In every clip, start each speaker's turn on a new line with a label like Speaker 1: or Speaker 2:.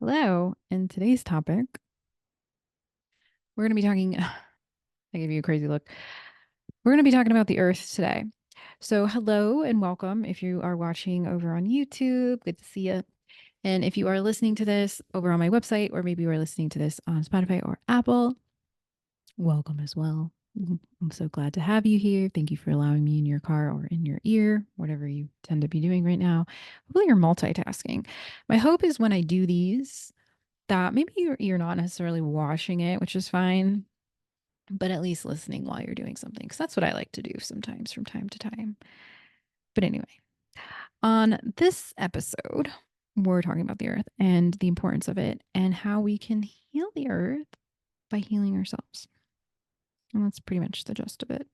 Speaker 1: Hello. In today's topic, we're going to be talking. I gave you a crazy look. We're going to be talking about the earth today. So, hello and welcome if you are watching over on YouTube. Good to see you. And if you are listening to this over on my website, or maybe you are listening to this on Spotify or Apple, welcome as well. I'm so glad to have you here. Thank you for allowing me in your car or in your ear, whatever you tend to be doing right now. Hopefully, you're multitasking. My hope is when I do these, that maybe you're not necessarily watching it, which is fine, but at least listening while you're doing something. Because that's what I like to do sometimes from time to time. But anyway, on this episode, we're talking about the earth and the importance of it and how we can heal the earth by healing ourselves. And that's pretty much the gist of it.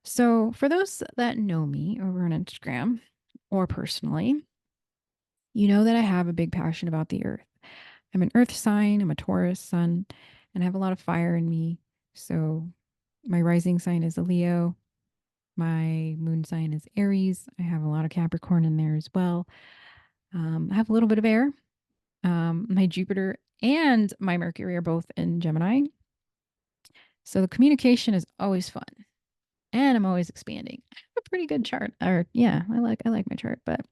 Speaker 1: So, for those that know me over on Instagram or personally, you know that I have a big passion about the earth. I'm an earth sign, I'm a Taurus sun, and I have a lot of fire in me. So my rising sign is a Leo. My moon sign is Aries. I have a lot of Capricorn in there as well. I have a little bit of air. My Jupiter and my Mercury are both in Gemini. So the communication is always fun. And I'm always expanding. I have a pretty good chart. Or yeah, I like my chart, but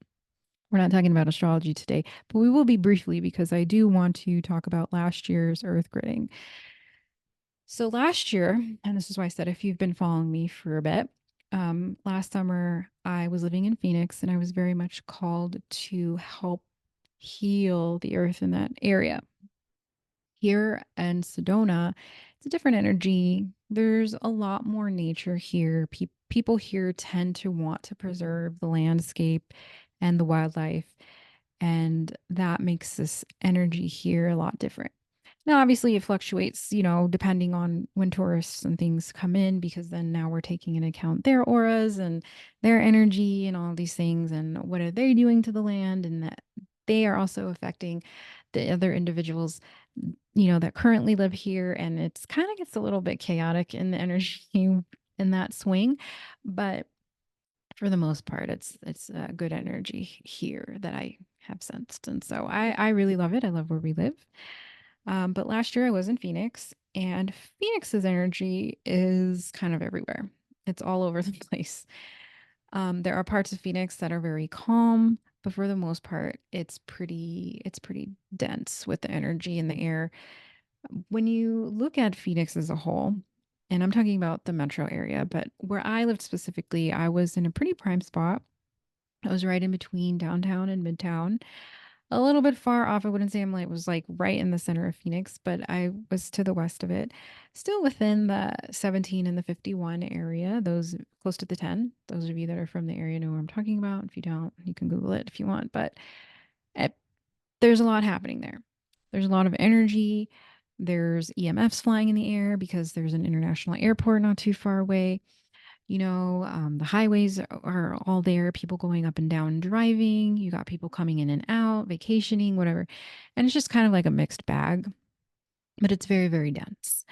Speaker 1: we're not talking about astrology today. But we will be briefly because I do want to talk about last year's Earth gridding. So last year, and this is why I said if you've been following me for a bit, last summer I was living in Phoenix and I was very much called to help heal the earth in that area. Here in Sedona, it's a different energy. There's a lot more nature here. People here tend to want to preserve the landscape and the wildlife, and that makes this energy here a lot different. Now, obviously, it fluctuates, depending on when tourists and things come in, because then now we're taking into account their auras and their energy and all these things, and what are they doing to the land, and that they are also affecting the other individuals, that currently live here. And it's kind of gets a little bit chaotic in the energy in that swing, but for the most part, it's a good energy here that I have sensed, and so I really love it. I love where we live. But last year I was in Phoenix, and Phoenix's energy is kind of everywhere. It's all over the place. There are parts of Phoenix that are very calm, but for the most part, it's pretty dense with the energy in the air. When you look at Phoenix as a whole, and I'm talking about the metro area, but where I lived specifically, I was in a pretty prime spot. I was right in between downtown and midtown, a little bit far off. I wouldn't say I'm like was like right in the center of Phoenix, but I was to the west of it, still within the 17 and the 51 area, those close to the 10. Those of you that are from the area know what I'm talking about. If you don't, you can Google it if you want, but it, there's a lot happening there. There's a lot of energy. There's EMFs flying in the air because there's an international airport not too far away. The highways are all there, people going up and down driving. You got people coming in and out, vacationing, whatever. And it's just kind of like a mixed bag, but it's very, very dense.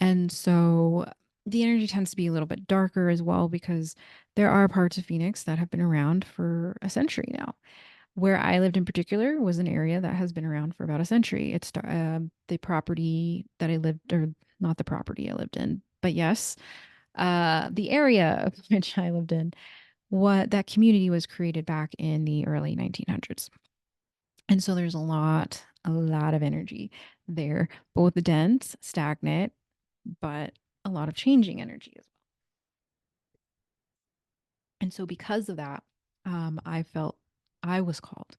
Speaker 1: And so the energy tends to be a little bit darker as well because there are parts of Phoenix that have been around for a century now. Where I lived in particular was an area that has been around for about a century. It's the property that I lived, or not the property I lived in, but yes, the area of which I lived in, what that community was created back in the early 1900s. And so there's a lot of energy there, both dense, stagnant, but a lot of changing energy as well. And so because of that, I felt I was called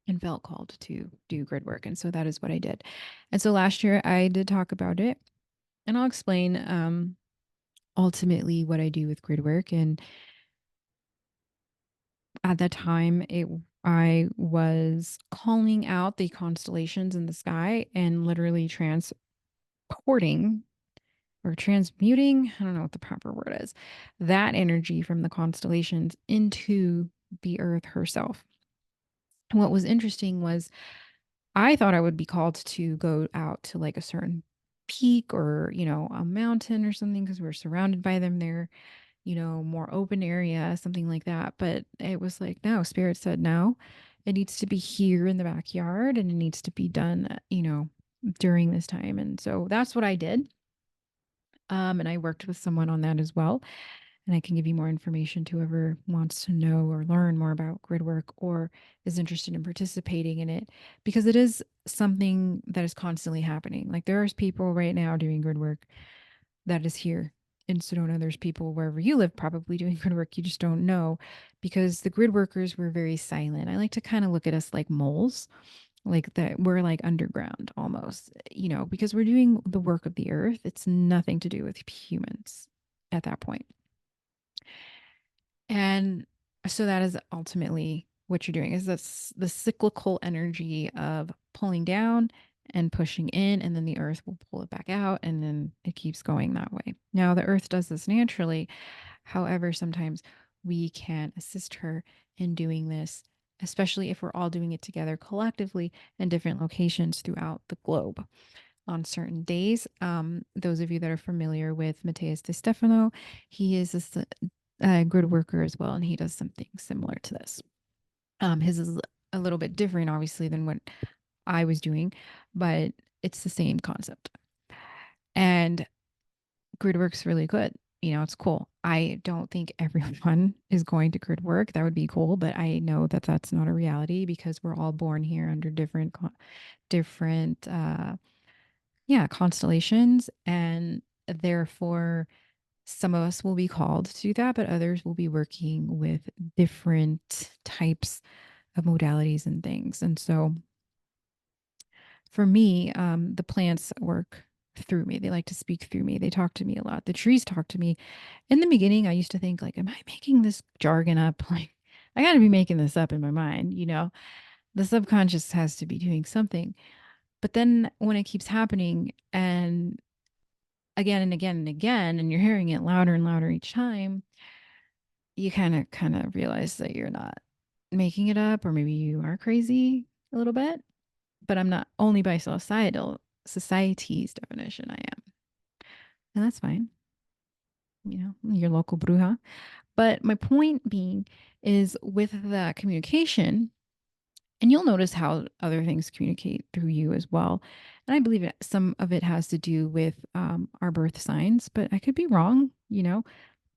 Speaker 1: and felt called to do grid work. And so that is what I did. And so last year I did talk about it, and I'll explain ultimately what I do with grid work. And at that time, I was calling out the constellations in the sky and literally transporting or transmuting, I don't know what the proper word is, that energy from the constellations into the earth herself. And what was interesting was I thought I would be called to go out to like a certain peak or, a mountain or something because we're surrounded by them there, more open area, something like that. But it was like, no, Spirit said no. It needs to be here in the backyard and it needs to be done, during this time. And so that's what I did. And I worked with someone on that as well. And I can give you more information to whoever wants to know or learn more about grid work or is interested in participating in it, because it is something that is constantly happening. Like there's people right now doing grid work that is here in Sedona. There's people wherever you live probably doing grid work. You just don't know because the grid workers were very silent. I like to kind of look at us like moles, like that we're like underground almost, because we're doing the work of the earth. It's nothing to do with humans at that point. And so that is ultimately what you're doing is this the cyclical energy of pulling down and pushing in, and then the earth will pull it back out, and then it keeps going that way. Now, the earth does this naturally. However, sometimes we can assist her in doing this, especially if we're all doing it together collectively in different locations throughout the globe on certain days. Those of you that are familiar with Mateus de Stefano, he is a grid worker as well, and he does something similar to this. His is a little bit different, obviously, than what I was doing, but it's the same concept. And grid work's really good. It's cool. I don't think everyone is going to grid work. That would be cool, but I know that that's not a reality because we're all born here under different constellations, and therefore some of us will be called to do that, but others will be working with different types of modalities and things. And so for me, the plants work through me. They like to speak through me. They talk to me a lot. The trees talk to me. In the beginning, I used to think like, am I making this jargon up? Like, I got to be making this up in my mind, the subconscious has to be doing something. But then when it keeps happening and again and again and again, and you're hearing it louder and louder each time, you kind of realize that you're not making it up, or maybe you are crazy a little bit. But I'm not. Only by society's definition I am. And that's fine. Your local bruja. But my point being is with the communication, and you'll notice how other things communicate through you as well. And I believe some of it has to do with our birth signs, but I could be wrong.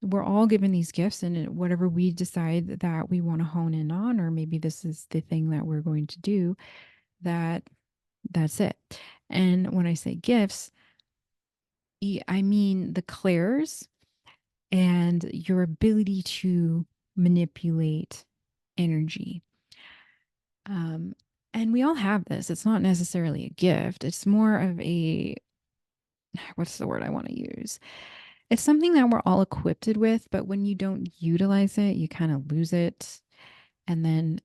Speaker 1: We're all given these gifts, and whatever we decide that we want to hone in on, or maybe this is the thing that we're going to do, that's it. And when I say gifts, I mean the clairs and your ability to manipulate energy. And we all have this. It's not necessarily a gift. It's more of what's the word I want to use? It's something that we're all equipped with, but when you don't utilize it, you kind of lose it. And then,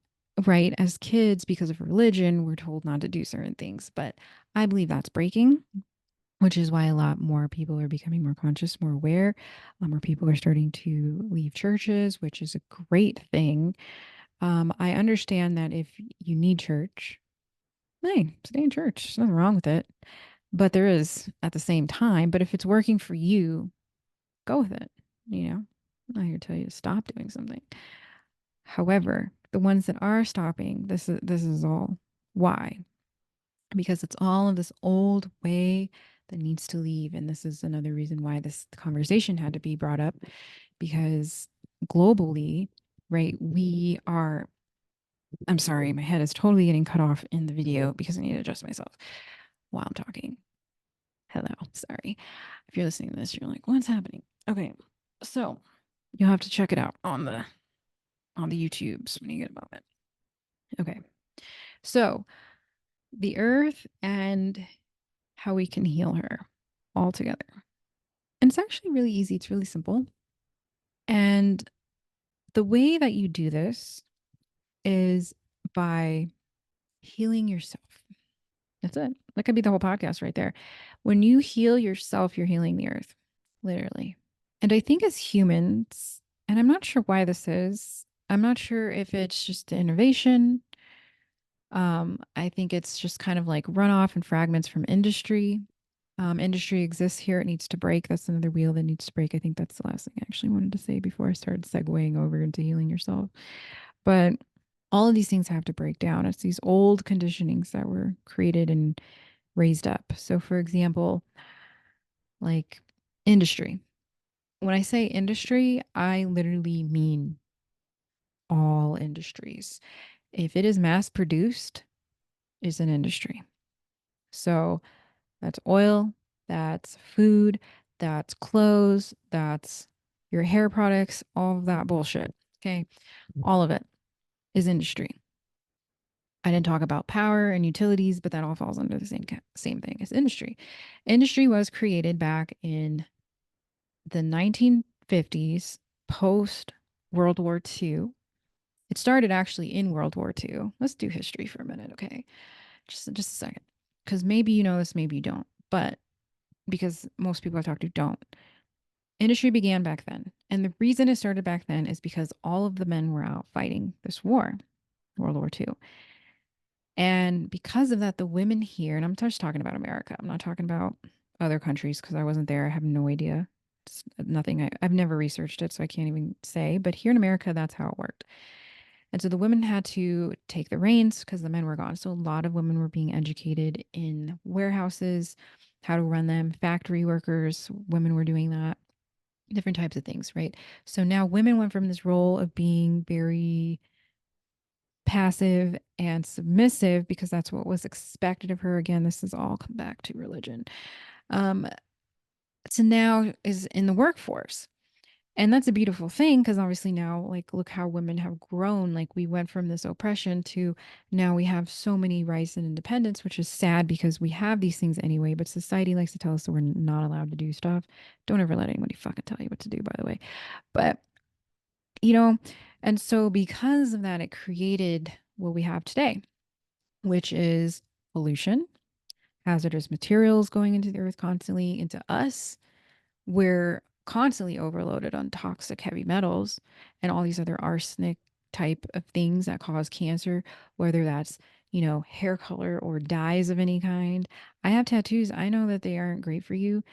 Speaker 1: right, as kids, because of religion, we're told not to do certain things. But I believe that's breaking, which is why a lot more people are becoming more conscious, more aware. More people are starting to leave churches, which is a great thing. I understand that if you need church, hey, stay in church. There's nothing wrong with it. But there is at the same time. But if it's working for you, go with it. I'm not here to tell you to stop doing something. However, the ones that are stopping, this is all why. Because it's all of this old way that needs to leave. And this is another reason why this conversation had to be brought up, because globally, right, I'm sorry, my head is totally getting cut off in the video because I need to adjust myself while I'm talking. Hello, sorry. If you're listening to this, you're like, what's happening? Okay, so you'll have to check it out on the YouTubes when you get a moment. Okay, so the earth and how we can heal her all together. And it's actually really easy. It's really simple. And the way that you do this is by healing yourself. That's it. That could be the whole podcast right there. When you heal yourself, you're healing the earth, literally. And I think as humans, and I'm not sure why this is, I'm not sure if it's just the innovation. I think it's just kind of like runoff and fragments from industry. Industry exists here. It needs to break. That's another wheel that needs to break. I think that's the last thing I actually wanted to say before I started segueing over into healing yourself. But All of these things have to break down. It's these old conditionings that were created and raised up. So, for example, like industry. When I say industry, I literally mean all industries. If it is mass produced, it's an industry. So that's oil, that's food, that's clothes, that's your hair products, all of that bullshit. Okay. All of it is industry. I didn't talk about power and utilities, but that all falls under the same thing as industry. Industry was created back in the 1950s, post World War II. It started actually in World War II. Let's do history for a minute, okay? Just a second, because maybe you know this, maybe you don't, but because most people I talk to don't. Industry began back then, and the reason it started back then is because all of the men were out fighting this war, World War II. And because of that, the women here, and I'm just talking about America, I'm not talking about other countries because I wasn't there. I have no idea. It's nothing, I've never researched it, so I can't even say. But here in America, that's how it worked. And so the women had to take the reins because the men were gone. So a lot of women were being educated in warehouses, how to run them, factory workers, women were doing that, different types of things, right? So now women went from this role of being very passive and submissive because that's what was expected of her. Again, this has all come back to religion. Um, to now is in the workforce. And that's a beautiful thing because obviously now, like, look how women have grown. Like, we went from this oppression to now we have so many rights and independence, which is sad because we have these things anyway. But society likes to tell us that we're not allowed to do stuff. Don't ever let anybody fucking tell you what to do, by the way. But, you know, and so because of that, it created what we have today, which is pollution, hazardous materials going into the earth constantly, into us. We're constantly overloaded on toxic heavy metals and all these other arsenic type of things that cause cancer, whether that's, hair color or dyes of any kind. I have tattoos. I know that they aren't great for you.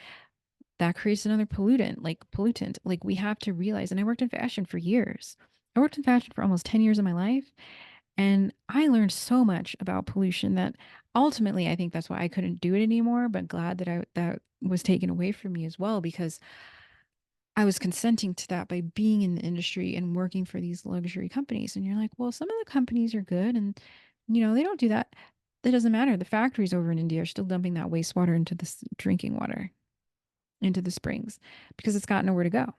Speaker 1: That creates another pollutant. Like we have to realize, and I worked in fashion for years. I worked in fashion for almost 10 years of my life. And I learned so much about pollution that ultimately I think that's why I couldn't do it anymore, but glad that that was taken away from me as well because I was consenting to that by being in the industry and working for these luxury companies. And you're like, well, some of the companies are good and they don't do that. That doesn't matter. The factories over in India are still dumping that wastewater into this drinking water, into the springs because it's got nowhere to go.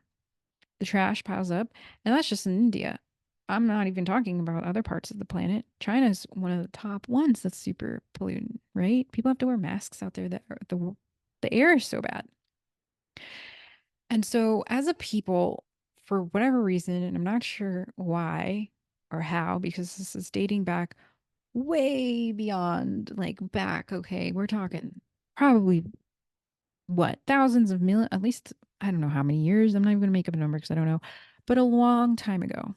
Speaker 1: The trash piles up, and that's just in India. I'm not even talking about other parts of the planet. China's one of the top ones that's super pollutant, right? People have to wear masks out there that are, the air is so bad. And so as a people, for whatever reason, and I'm not sure why or how, because this is dating back way beyond like back, okay, we're talking probably what, thousands of million, at least I don't know how many years. I'm not even going to make up a number because I don't know, but a long time ago,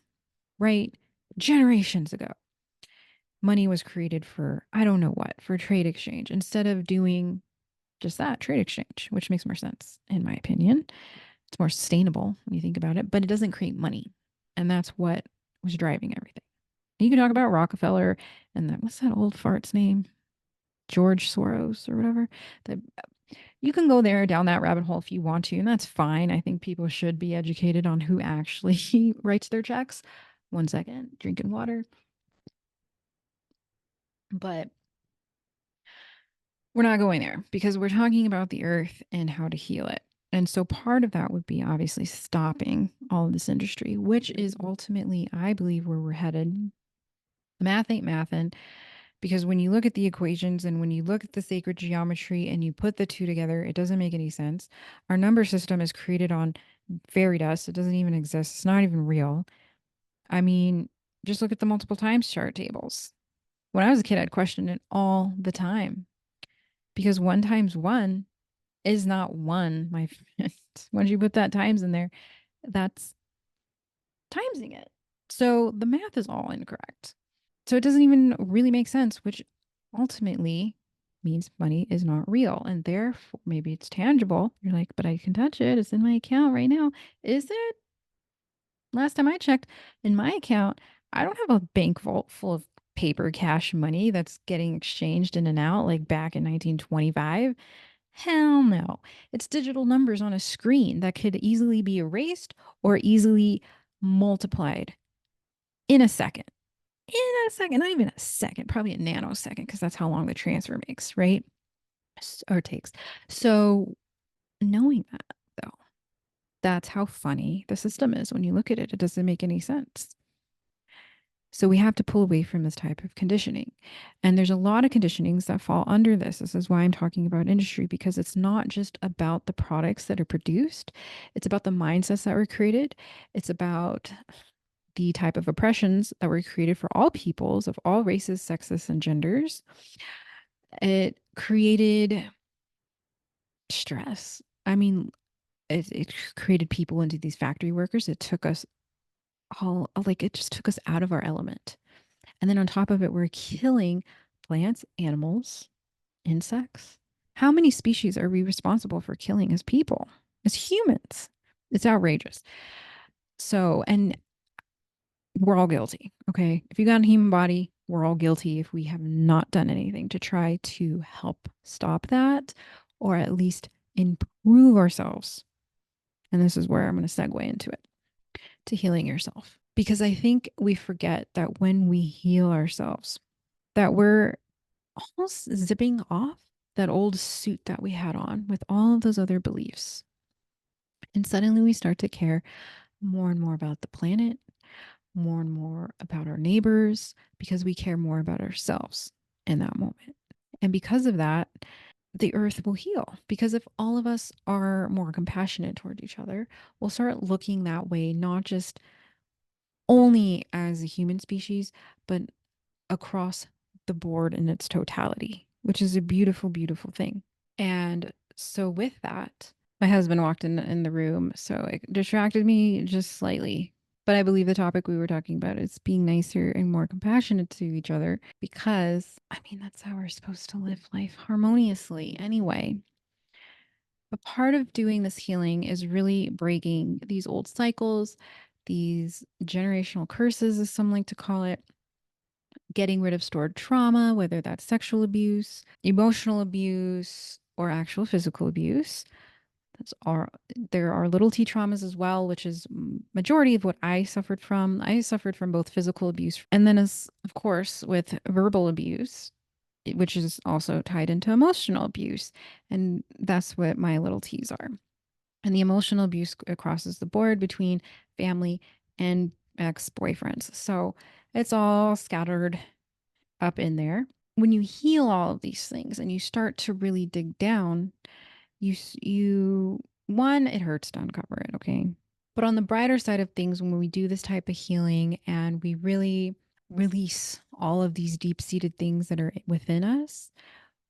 Speaker 1: right? Generations ago, money was created for, I don't know what, for trade exchange instead of doing just that trade exchange, which makes more sense, in my opinion. It's more sustainable when you think about it, but it doesn't create money. And that's what was driving everything. You can talk about Rockefeller and that, what's that old fart's name? George Soros or whatever. The, you can go there down that rabbit hole if you want to, and that's fine. I think people should be educated on who actually writes their checks. One second, drinking water. But we're not going there because we're talking about the earth and how to heal it. And so part of that would be obviously stopping all of this industry, which is ultimately, I believe, where we're headed. The math ain't mathin'. Because when you look at the equations and when you look at the sacred geometry and you put the two together, it doesn't make any sense. Our number system is created on fairy dust. It doesn't even exist. It's not even real. I mean, just look at the multiple times chart tables. When I was a kid, I'd question it all the time because one times one is not one, my friend. Once you put that times in there, that's timesing it. So the math is all incorrect. So it doesn't even really make sense, which ultimately means money is not real. And therefore, maybe it's tangible. You're like, but I can touch it. It's in my account right now. Is it? Last time I checked, in my account, I don't have a bank vault full of paper cash money that's getting exchanged in and out like back in 1925. Hell no. It's digital numbers on a screen that could easily be erased or easily multiplied in a second. In a second, not even a second, probably a nanosecond, because that's how long the transfer makes, right? Or takes. So knowing that, though, that's how funny the system is when you look at it. It doesn't make any sense. So we have to pull away from this type of conditioning. And there's a lot of conditionings that fall under this. This is why I'm talking about industry, because it's not just about the products that are produced, it's about the mindsets that were created. It's about the type of oppressions that were created for all peoples of all races, sexes, and genders. It created stress. I mean, it created people into these factory workers. It took us all, like, it just took us out of our element. And then on top of it, we're killing plants, animals, insects. How many species are we responsible for killing as people, as humans? It's outrageous. So, and we're all guilty. Okay. If you got a human body, we're all guilty if we have not done anything to try to help stop that or at least improve ourselves. And this is where I'm going to segue into it, to healing yourself. Because I think we forget that when we heal ourselves, that we're almost zipping off that old suit that we had on with all of those other beliefs. And suddenly we start to care more and more about the planet, more and more about our neighbors, because we care more about ourselves in that moment. And because of that, the earth will heal. Because if all of us are more compassionate toward each other, we'll start looking that way, not just only as a human species, but across the board in its totality, which is a beautiful, beautiful thing. And so, with that, my husband walked in the room, so it distracted me just slightly. But I believe the topic we were talking about is being nicer and more compassionate to each other because, I mean, that's how we're supposed to live life harmoniously anyway. But part of doing this healing is really breaking these old cycles, these generational curses, as some like to call it, getting rid of stored trauma, whether that's sexual abuse, emotional abuse, or actual physical abuse. That's our, there are little t traumas as well, which is majority of what I suffered from. I suffered from both physical abuse and then, as of course, with verbal abuse, which is also tied into emotional abuse. And that's what my little t's are. And the emotional abuse crosses the board between family and ex boyfriends. So it's all scattered up in there. When you heal all of these things and you start to really dig down, you one, it hurts to uncover it, okay? But on the brighter side of things, when we do this type of healing and we really release all of these deep-seated things that are within us,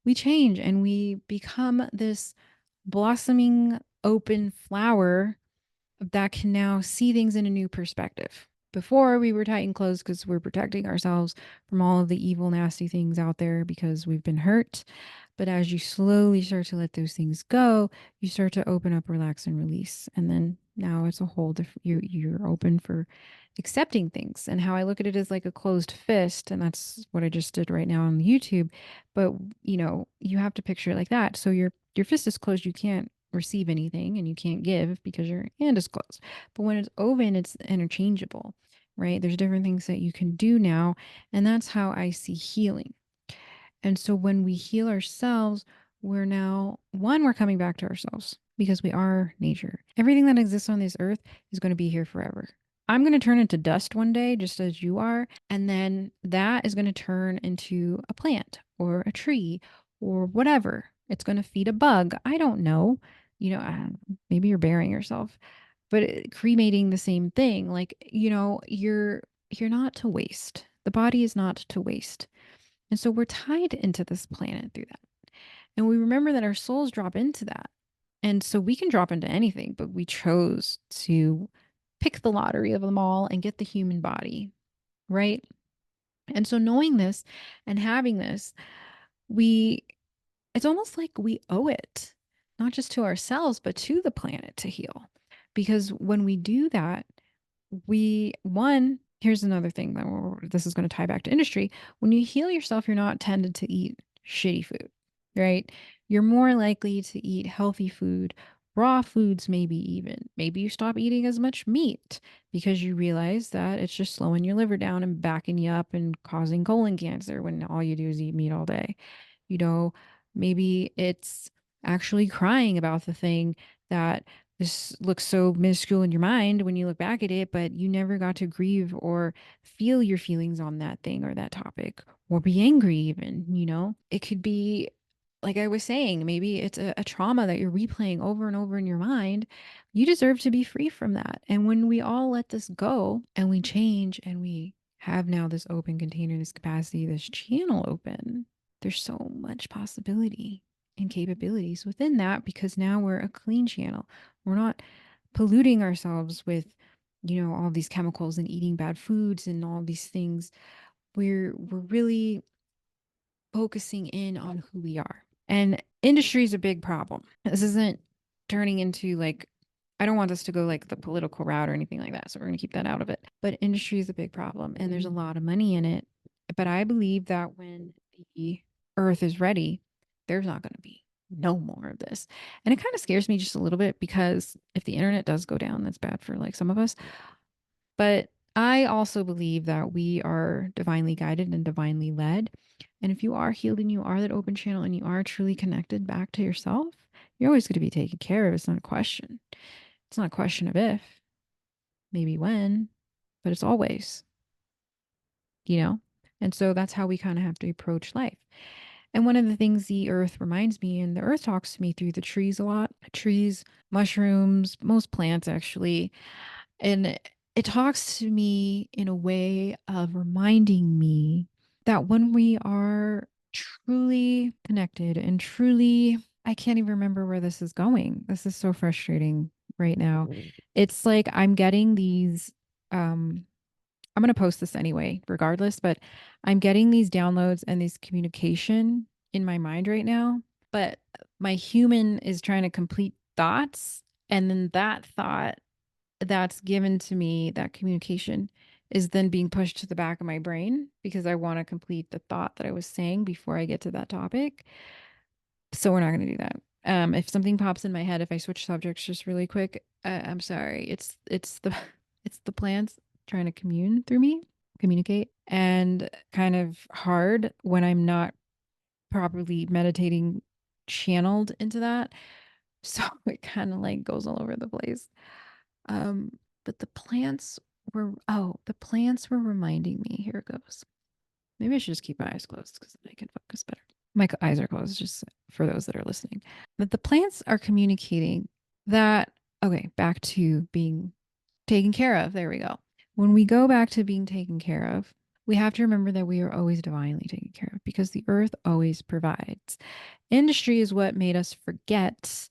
Speaker 1: we change and we become this blossoming open flower that can now see things in a new perspective. Before we were tight and closed because we're protecting ourselves from all of the evil, nasty things out there because we've been hurt. But as you slowly start to let those things go, you start to open up, relax, and release. And then now it's a whole different, you're open for accepting things. And how I look at it is like a closed fist. And that's what I just did right now on YouTube. But, you know, you have to picture it like that. So your fist is closed. You can't receive anything and you can't give because your hand is closed. But when it's open, it's interchangeable, right? There's different things that you can do now. And that's how I see healing. And so when we heal ourselves, we're now, one, we're coming back to ourselves because we are nature. Everything that exists on this earth is going to be here forever. I'm going to turn into dust one day, just as you are. And then that is going to turn into a plant or a tree or whatever. It's going to feed a bug. I don't know. You know, maybe you're burying yourself, but cremating the same thing. Like, you know, you're not to waste. The body is not to waste. And so we're tied into this planet through that. And we remember that our souls drop into that. And so we can drop into anything, but we chose to pick the lottery of them all and get the human body, right? And so knowing this and having this, we it's almost like we owe it, not just to ourselves, but to the planet to heal. Because when we do that, we, one, here's another thing that this is going to tie back to industry. When you heal yourself, you're not tended to eat shitty food, right? You're more likely to eat healthy food, raw foods, maybe even. Maybe you stop eating as much meat because you realize that it's just slowing your liver down and backing you up and causing colon cancer when all you do is eat meat all day. You know, maybe it's actually crying about the thing that this looks so minuscule in your mind when you look back at it, but you never got to grieve or feel your feelings on that thing or that topic or be angry, even, It could be, like I was saying, maybe it's a trauma that you're replaying over and over in your mind. You deserve to be free from that. And when we all let this go and we change and we have now this open container, this capacity, this channel open, there's so much possibility and capabilities within that because now we're a clean channel. We're not polluting ourselves with, all these chemicals and eating bad foods and all these things. We're really focusing in on who we are. And industry is a big problem. This isn't turning into like, I don't want this to go like the political route or anything like that. So we're going to keep that out of it. But industry is a big problem and there's a lot of money in it. But I believe that when the earth is ready, there's not going to be no more of this. And it kind of scares me just a little bit because if the internet does go down, that's bad for like some of us. But I also believe that we are divinely guided and divinely led. And if you are healed and you are that open channel and you are truly connected back to yourself, you're always going to be taken care of. It's not a question. It's not a question of if, maybe when, but it's always, you know? And so that's how we kind of have to approach life. And one of the things the earth reminds me, and the earth talks to me through the trees a lot, trees, mushrooms, most plants actually. And it talks to me in a way of reminding me that when we are truly connected and truly, I can't even remember where this is going. This is so frustrating right now. It's like I'm getting these, I'm going to post this anyway, regardless, but I'm getting these downloads and these communication in my mind right now. But my human is trying to complete thoughts. And then that thought that's given to me, that communication, is then being pushed to the back of my brain because I want to complete the thought that I was saying before I get to that topic. So we're not going to do that. If something pops in my head, if I switch subjects just really quick, I'm sorry. It's the it's the plants trying to communicate, and kind of hard when I'm not properly meditating channeled into that. So it kind of like goes all over the place. Um, but the plants were reminding me. Here it goes. Maybe I should just keep my eyes closed because I can focus better. My eyes are closed, just for those that are listening. But the plants are communicating that, okay, back to being taken care of. There we go. When we go back to being taken care of, we have to remember that we are always divinely taken care of because the earth always provides. Industry is what made us forget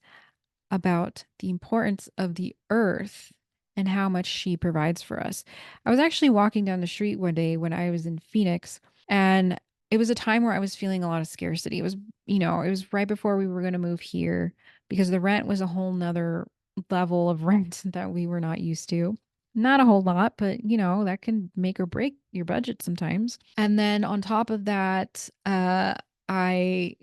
Speaker 1: about the importance of the earth and how much she provides for us. I was actually walking down the street one day when I was in Phoenix, and it was a time where I was feeling a lot of scarcity. It was right before we were going to move here because the rent was a whole nother level of rent that we were not used to. Not a whole lot, but that can make or break your budget sometimes. And then on top of that, I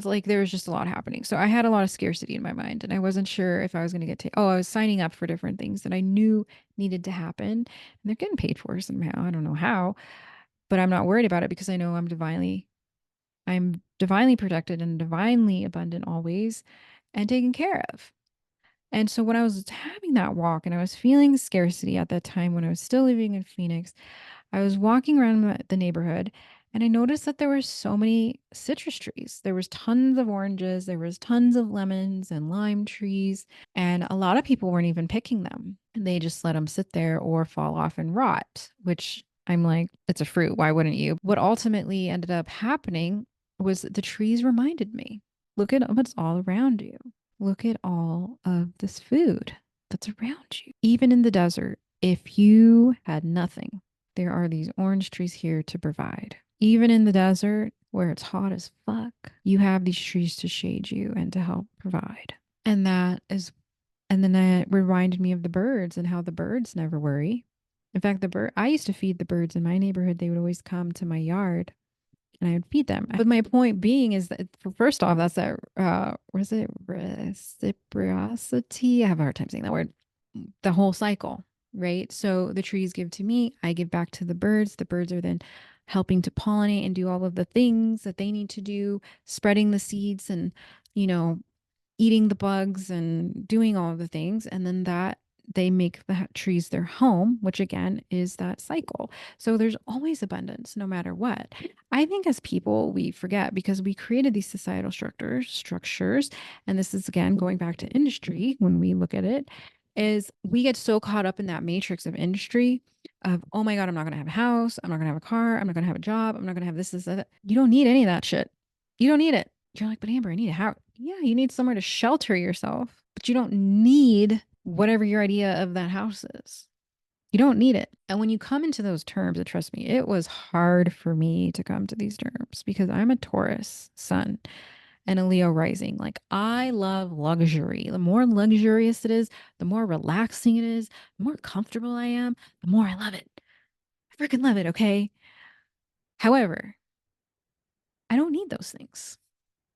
Speaker 1: like there was just a lot happening. So I had a lot of scarcity in my mind and I wasn't sure if I was going to I was signing up for different things that I knew needed to happen and they're getting paid for somehow. I don't know how, but I'm not worried about it because I know I'm divinely protected and divinely abundant always and taken care of. And so when I was having that walk and I was feeling scarcity at that time when I was still living in Phoenix, I was walking around the neighborhood and I noticed that there were so many citrus trees. There was tons of oranges, there was tons of lemons and lime trees, and a lot of people weren't even picking them. They just let them sit there or fall off and rot, which I'm like, it's a fruit. Why wouldn't you? What ultimately ended up happening was the trees reminded me, look at what's all around you. Look at all of this food that's around you. Even in the desert, if you had nothing, there are these orange trees here to provide. Even in the desert where it's hot as fuck, you have these trees to shade you and to help provide. And then it reminded me of the birds and how the birds never worry. In fact, I used to feed the birds in my neighborhood. They would always come to my yard and I would feed them. But my point being is that first off, that's that was it reciprocity? I have a hard time saying that word. The whole cycle, right? So the trees give to me, I give back to the birds. The birds are then helping to pollinate and do all of the things that they need to do, spreading the seeds and, you know, eating the bugs and doing all of the things. And then that they make the trees their home, which again is that cycle. So there's always abundance no matter what. I think as people, we forget because we created these societal structures. And this is again going back to industry when we look at it, is we get so caught up in that matrix of industry of, oh my God, I'm not going to have a house. I'm not going to have a car. I'm not going to have a job. I'm not going to have this, that. You don't need any of that shit. You don't need it. You're like, but Amber, I need a house. Yeah, you need somewhere to shelter yourself, but you don't need whatever your idea of that house is. You don't need it. And when you come into those terms, trust me, it was hard for me to come to these terms because I'm a Taurus sun and a Leo rising. Like, I love luxury. The more luxurious it is, the more relaxing it is, the more comfortable I am, the more I love it. I freaking love it, okay? However, I don't need those things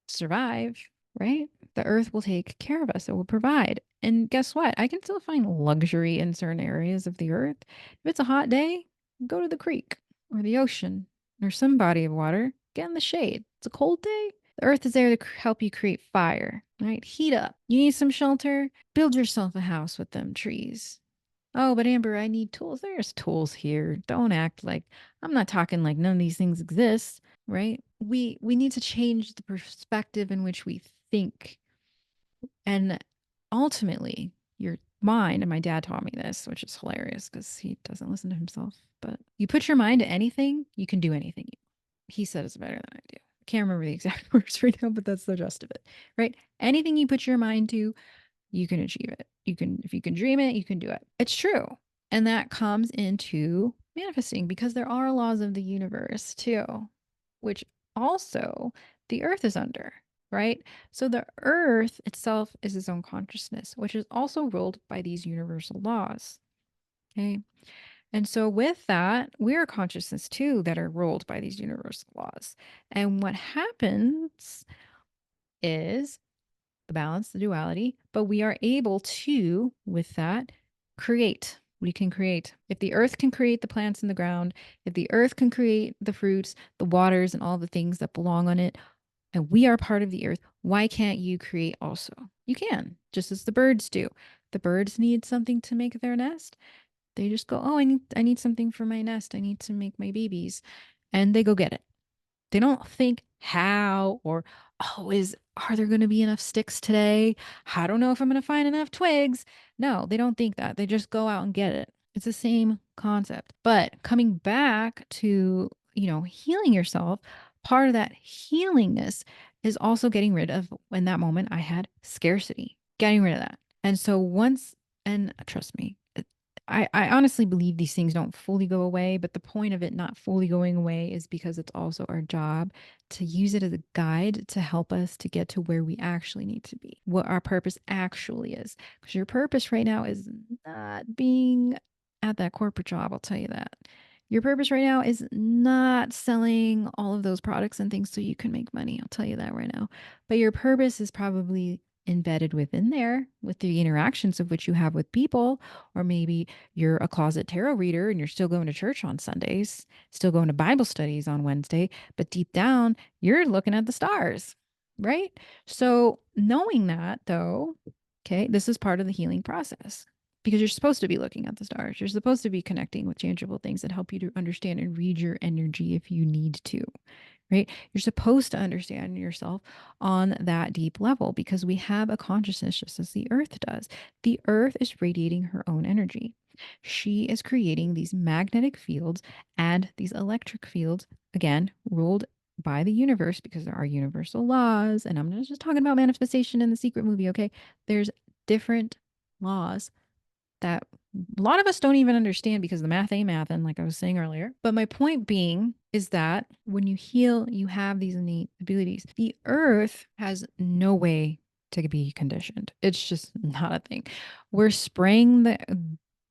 Speaker 1: to survive, right? The earth will take care of us, it will provide. And guess what? I can still find luxury in certain areas of the earth. If it's a hot day, go to the creek or the ocean or some body of water, get in the shade. It's a cold day. The earth is there to help you create fire, right? Heat up. You need some shelter? Build yourself a house with them trees. Oh, but Amber, I need tools. There's tools here. Don't act like I'm not talking like none of these things exist, right? We need to change the perspective in which we think. And ultimately, your mind, and my dad taught me this, which is hilarious because he doesn't listen to himself, but you put your mind to anything, you can do anything. He said it's better than I do. I can't remember the exact words right now, but that's the gist of it, right? Anything you put your mind to, you can achieve it. You can, if you can dream it, you can do it. It's true. And that comes into manifesting because there are laws of the universe too, which also the earth is under, right? So the earth itself is its own consciousness, which is also ruled by these universal laws. Okay. And so with that, we're consciousness too that are ruled by these universal laws. And what happens is the balance, the duality, but we are able to, with that, create. We can create. If the earth can create the plants in the ground, if the earth can create the fruits, the waters, and all the things that belong on it, and we are part of the earth, why can't you create also? You can, just as the birds do. The birds need something to make their nest. They just go, oh, I need something for my nest. I need to make my babies. And they go get it. They don't think how or, oh, are there going to be enough sticks today? I don't know if I'm going to find enough twigs. No, they don't think that. They just go out and get it. It's the same concept. But coming back to, healing yourself, part of that healingness is also getting rid of, in that moment, I had scarcity, getting rid of that. And so and trust me, I honestly believe these things don't fully go away, but the point of it not fully going away is because it's also our job to use it as a guide to help us to get to where we actually need to be, what our purpose actually is. Because your purpose right now is not being at that corporate job, I'll tell you that. Your purpose right now is not selling all of those products and things so you can make money. I'll tell you that right now. But your purpose is probably embedded within there with the interactions of which you have with people, or maybe you're a closet tarot reader and you're still going to church on Sundays, still going to Bible studies on Wednesday, but deep down, you're looking at the stars, right? So, knowing that though, okay, this is part of the healing process because you're supposed to be looking at the stars. You're supposed to be connecting with tangible things that help you to understand and read your energy if you need to, right? You're supposed to understand yourself on that deep level because we have a consciousness just as the earth does. The earth is radiating her own energy. She is creating these magnetic fields and these electric fields, again, ruled by the universe because there are universal laws. And I'm not just talking about manifestation in the secret movie, okay? There's different laws that a lot of us don't even understand because the math ain't mathin', like I was saying earlier. But my point being is that when you heal, you have these innate abilities. The earth has no way to be conditioned. It's just not a thing. We're spraying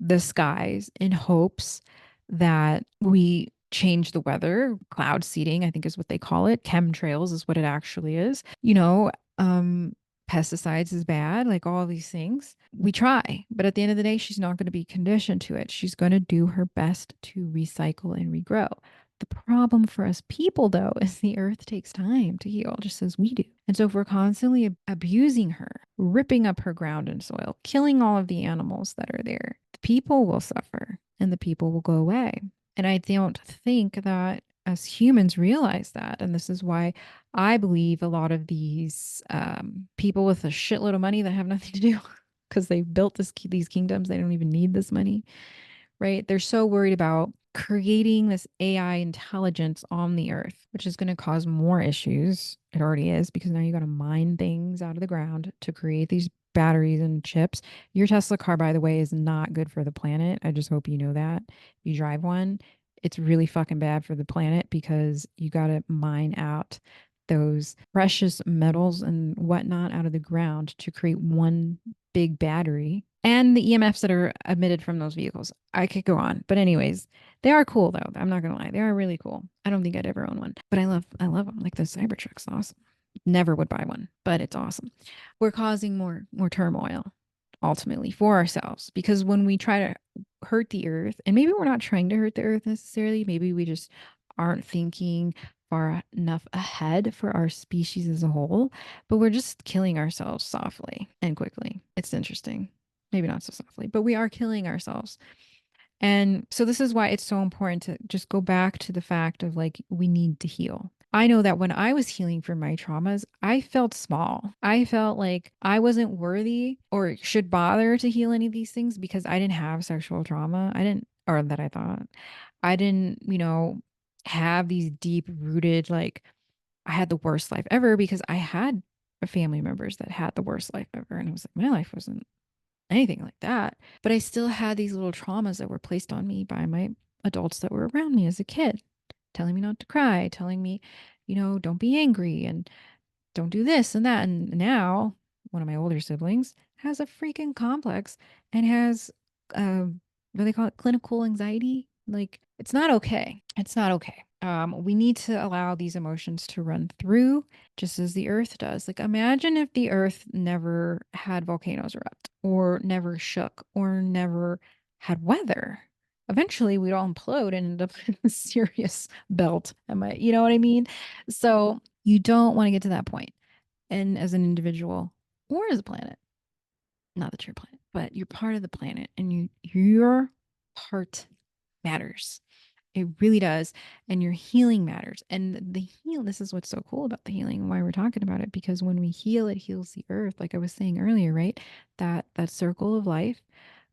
Speaker 1: the skies in hopes that we change the weather. Cloud seeding, I think is what they call it. Chemtrails is what it actually is. Um, pesticides is bad, like all these things. We try, but at the end of the day, she's not going to be conditioned to it. She's going to do her best to recycle and regrow. The problem for us people, though, is the earth takes time to heal, just as we do. And so, if we're constantly abusing her, ripping up her ground and soil, killing all of the animals that are there, the people will suffer and the people will go away. And I don't think that as humans realize that. And this is why I believe a lot of these people with a shitload of money that have nothing to do because they've built these kingdoms, they don't even need this money, right? They're so worried about creating this AI intelligence on the earth, which is going to cause more issues. It already is because now you got to mine things out of the ground to create these batteries and chips. Your Tesla car, by the way, is not good for the planet. I just hope you know that. If you drive one, it's really fucking bad for the planet because you got to mine out those precious metals and whatnot out of the ground to create one big battery and the EMFs that are emitted from those vehicles. I could go on, but anyways, they are cool though. I'm not gonna lie, they are really cool. I don't think I'd ever own one, but I love them. Like the Cybertruck's awesome. Never would buy one, but it's awesome. We're causing more turmoil ultimately for ourselves because when we try to hurt the earth, and maybe we're not trying to hurt the earth necessarily, maybe we just aren't thinking far enough ahead for our species as a whole, but we're just killing ourselves softly and quickly. It's interesting. Maybe not so softly, but we are killing ourselves. And so this is why it's so important to just go back to the fact of like, we need to heal. I know that when I was healing from my traumas, I felt small. I felt like I wasn't worthy or should bother to heal any of these things because I didn't have sexual trauma. I didn't, or that I thought I didn't, have these deep rooted, like, I had the worst life ever because I had family members that had the worst life ever. And I was like, my life wasn't anything like that. But I still had these little traumas that were placed on me by my adults that were around me as a kid, telling me not to cry, telling me, don't be angry and don't do this and that. And now one of my older siblings has a freaking complex and has, what do they call it? Clinical anxiety. Like, it's not okay. It's not okay. We need to allow these emotions to run through just as the earth does. Like, imagine if the earth never had volcanoes erupt or never shook or never had weather. Eventually, we'd all implode and end up in a serious belt. You know what I mean? So, you don't want to get to that point. And as an individual or as a planet, not that you're a planet, but you're part of the planet and your part matters. It really does. And your healing matters. And this is what's so cool about the healing and why we're talking about it, because when we heal, it heals the earth. Like I was saying earlier, right? That circle of life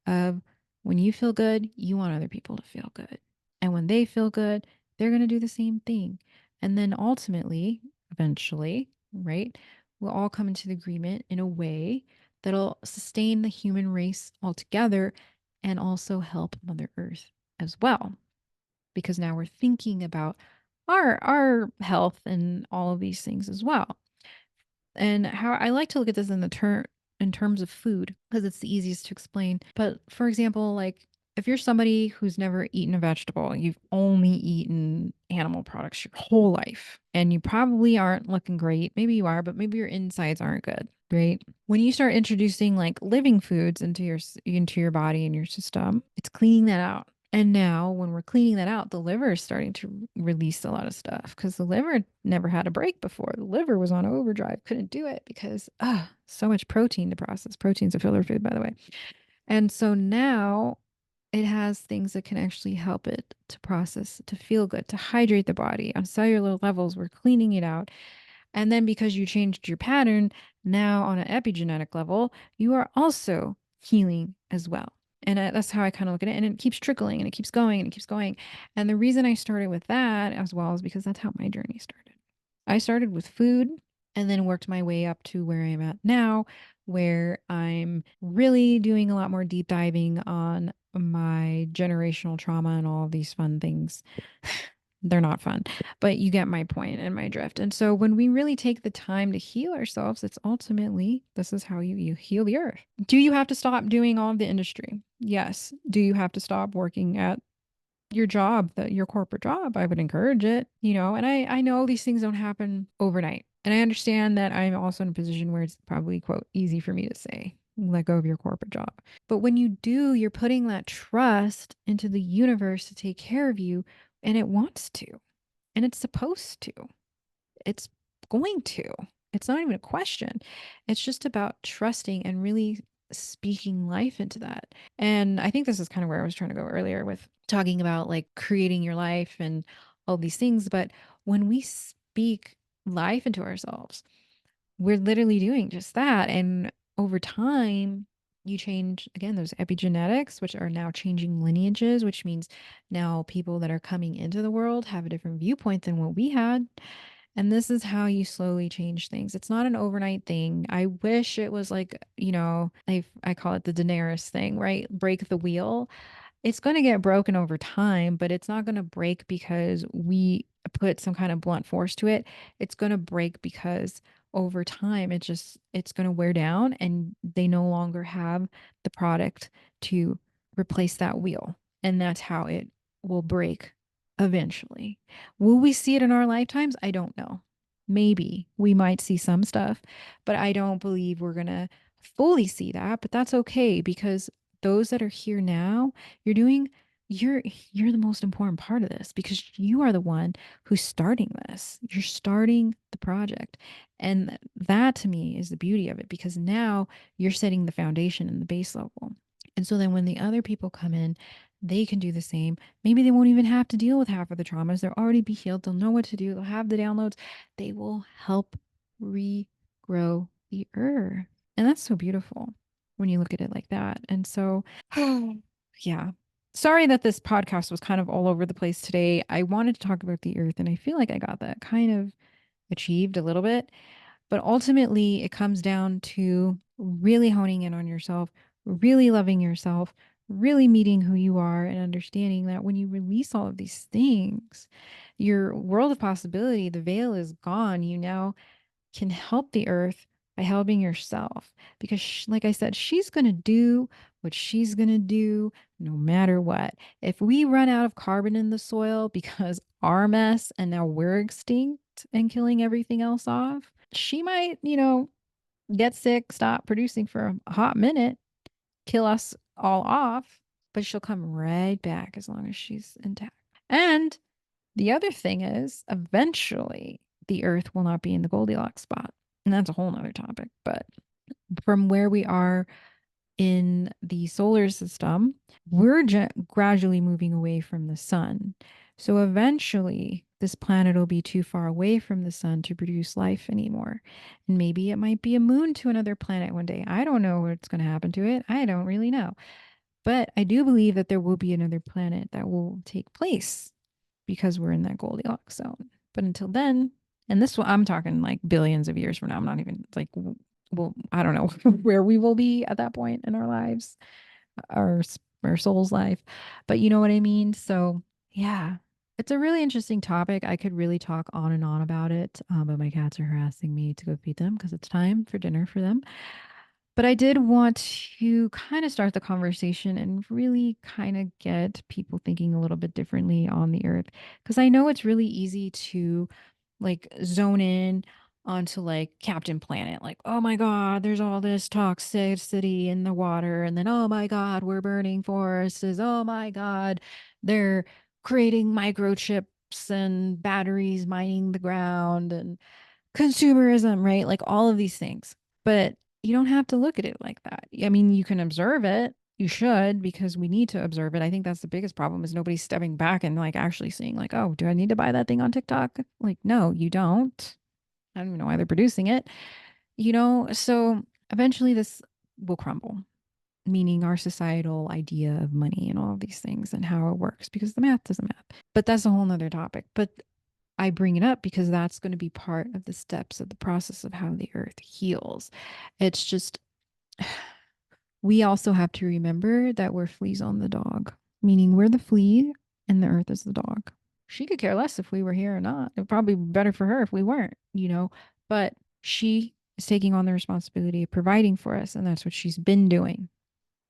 Speaker 1: of when you feel good, you want other people to feel good. And when they feel good, they're going to do the same thing. And then ultimately, eventually, right, we'll all come into the agreement in a way that'll sustain the human race altogether and also help Mother Earth as well. Because now we're thinking about our health and all of these things as well. And how I like to look at this in terms of food because it's the easiest to explain. But for example, like if you're somebody who's never eaten a vegetable, you've only eaten animal products your whole life, and you probably aren't looking great. Maybe you are, but maybe your insides aren't good, right? When you start introducing like living foods into your body and your system, it's cleaning that out. And now, when we're cleaning that out, the liver is starting to release a lot of stuff because the liver never had a break before. The liver was on overdrive, couldn't do it because so much protein to process. Protein's a filler food, by the way. And so now it has things that can actually help it to process, to feel good, to hydrate the body on cellular levels. We're cleaning it out. And then because you changed your pattern, now on an epigenetic level, you are also healing as well. And that's how I kind of look at it. And it keeps trickling and it keeps going and it keeps going. And the reason I started with that as well is because that's how my journey started. I started with food and then worked my way up to where I'm at now, where I'm really doing a lot more deep diving on my generational trauma and all of these fun things. They're not fun, but you get my point and my drift. And so when we really take the time to heal ourselves, it's ultimately this is how you heal the earth. Do you have to stop doing all of the industry? Yes. Do you have to stop working at your job, your corporate job? I would encourage it, and I know these things don't happen overnight. And I understand that I'm also in a position where it's probably, quote, easy for me to say, let go of your corporate job. But when you do, you're putting that trust into the universe to take care of you, and it wants to, and it's supposed to. It's going to. It's not even a question. It's just about trusting and really speaking life into that. And I think this is kind of where I was trying to go earlier with talking about like creating your life and all these things. But when we speak life into ourselves, we're literally doing just that. And over time, you change again those epigenetics, which are now changing lineages, which means now people that are coming into the world have a different viewpoint than what we had. And this is how you slowly change things. It's not an overnight thing. I wish it was like, I call it the Daenerys thing, right? Break the wheel. It's going to get broken over time, but it's not going to break because we put some kind of blunt force to it. It's going to break because over time it's going to wear down and they no longer have the product to replace that wheel. And that's how it will break eventually. Will we see it in our lifetimes? I don't know. Maybe we might see some stuff, but I don't believe we're going to fully see that, but that's okay because those that are here now, you're doing you're you're the most important part of this because you are the one who's starting this. You're starting the project. And that to me is the beauty of it because now you're setting the foundation and the base level. And so then when the other people come in, they can do the same. Maybe they won't even have to deal with half of the traumas. They'll already be healed. They'll know what to do. They'll have the downloads. They will help regrow the earth. And that's so beautiful when you look at it like that. And so, yeah. Sorry that this podcast was kind of all over the place today. I wanted to talk about the earth, and I feel like I got that kind of achieved a little bit. But ultimately, it comes down to really honing in on yourself, really loving yourself, really meeting who you are, and understanding that when you release all of these things, your world of possibility, the veil is gone. You now can help the earth by helping yourself. Because, like I said, she's going to do what she's going to do no matter what. If we run out of carbon in the soil because our mess and now we're extinct and killing everything else off, she might, get sick, stop producing for a hot minute, kill us all off, but she'll come right back as long as she's intact. And the other thing is, eventually, the Earth will not be in the Goldilocks spot. And that's a whole nother topic. But from where we are in the solar system, we're gradually moving away from the sun. So eventually, this planet will be too far away from the sun to produce life anymore. And maybe it might be a moon to another planet one day. I don't know what's going to happen to it. I don't really know. But I do believe that there will be another planet that will take place because we're in that Goldilocks zone. But until then, and this I'm talking like billions of years from now. I'm not even like, well, I don't know where we will be at that point in our lives, our our soul's life, but you know what I mean. So yeah, it's a really interesting topic. I could really talk on and on about it, but my cats are harassing me to go feed them because it's time for dinner for them. But I did want to kind of start the conversation and really kind of get people thinking a little bit differently on the earth. Because I know it's really easy to like zone in onto like Captain Planet. Like, oh my God, there's all this toxicity in the water. And then, oh my God, we're burning forests. Oh my God, they're creating microchips and batteries mining the ground and consumerism, right? Like all of these things. But you don't have to look at it like that. I mean, you can observe it. You should because we need to observe it. I think that's the biggest problem is nobody's stepping back and like actually seeing like, oh, do I need to buy that thing on TikTok? Like, no, you don't. I don't even know why they're producing it. So eventually this will crumble, meaning our societal idea of money and all of these things and how it works because the math doesn't math. But that's a whole nother topic. But I bring it up because that's going to be part of the steps of the process of how the earth heals. It's just, we also have to remember that we're fleas on the dog, meaning we're the flea and the earth is the dog. She could care less if we were here or not. It'd probably be better for her if we weren't, but she is taking on the responsibility of providing for us. And that's what she's been doing.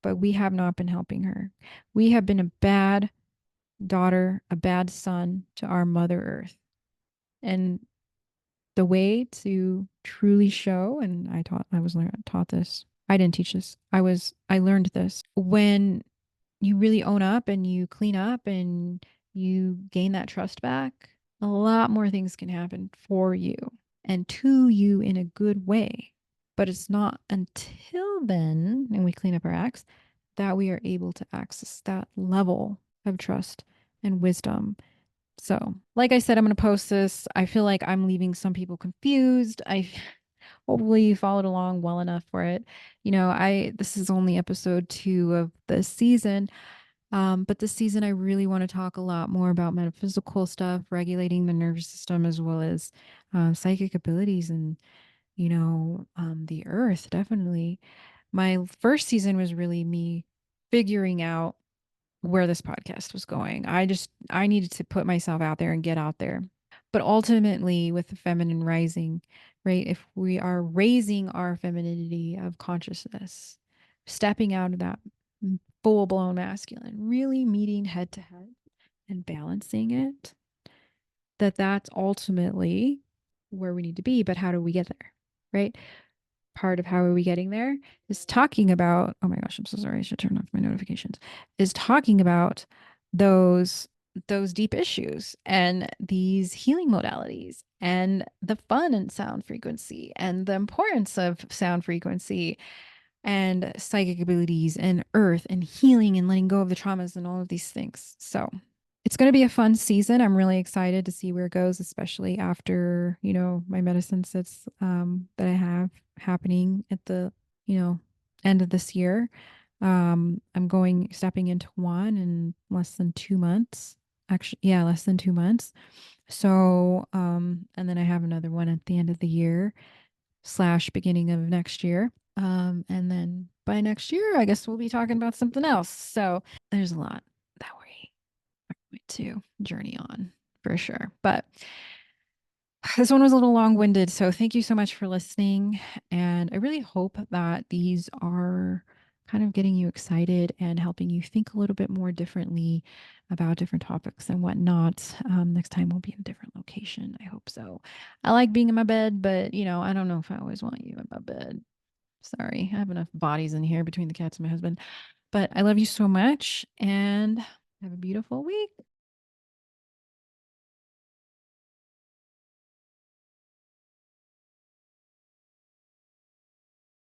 Speaker 1: but we have not been helping her. We have been a bad daughter, a bad son to our Mother Earth. And the way to truly show, and I was taught this. I didn't teach this. I learned this when you really own up and you clean up and you gain that trust back. A lot more things can happen for you and to you in a good way. But it's not until then, and we clean up our acts, that we are able to access that level of trust and wisdom. So, like I said, I'm going to post this. I feel like I'm leaving some people confused. I hopefully you followed along well enough for it. This is only episode 2 of the season. But this season, I really want to talk a lot more about metaphysical stuff, regulating the nervous system, as well as psychic abilities and, the earth, definitely. My first season was really me figuring out where this podcast was going. I needed to put myself out there and get out there. But ultimately, with the feminine rising, right, if we are raising our femininity of consciousness, stepping out of that full blown masculine, really meeting head to head and balancing it, that's ultimately where we need to be. But how do we get there? Right? Part of how are we getting there is talking about, oh my gosh, I'm so sorry, I should turn off my notifications, is talking about those deep issues and these healing modalities and the fun in sound frequency and the importance of sound frequency and psychic abilities and earth and healing and letting go of the traumas and all of these things. So it's going to be a fun season. I'm really excited to see where it goes, especially after, my medicine sits that I have happening at the, end of this year. I'm stepping into one in less than 2 months. Actually, yeah, less than 2 months. So, and then I have another one at the end of the year / beginning of next year. And then by next year, I guess we'll be talking about something else. So there's a lot that we are going to journey on for sure. But this one was a little long-winded, so thank you so much for listening. And I really hope that these are kind of getting you excited and helping you think a little bit more differently about different topics and whatnot. Next time we'll be in a different location. I hope so. I like being in my bed, but I don't know if I always want you in my bed. Sorry, I have enough bodies in here between the cats and my husband. But I love you so much and have a beautiful week.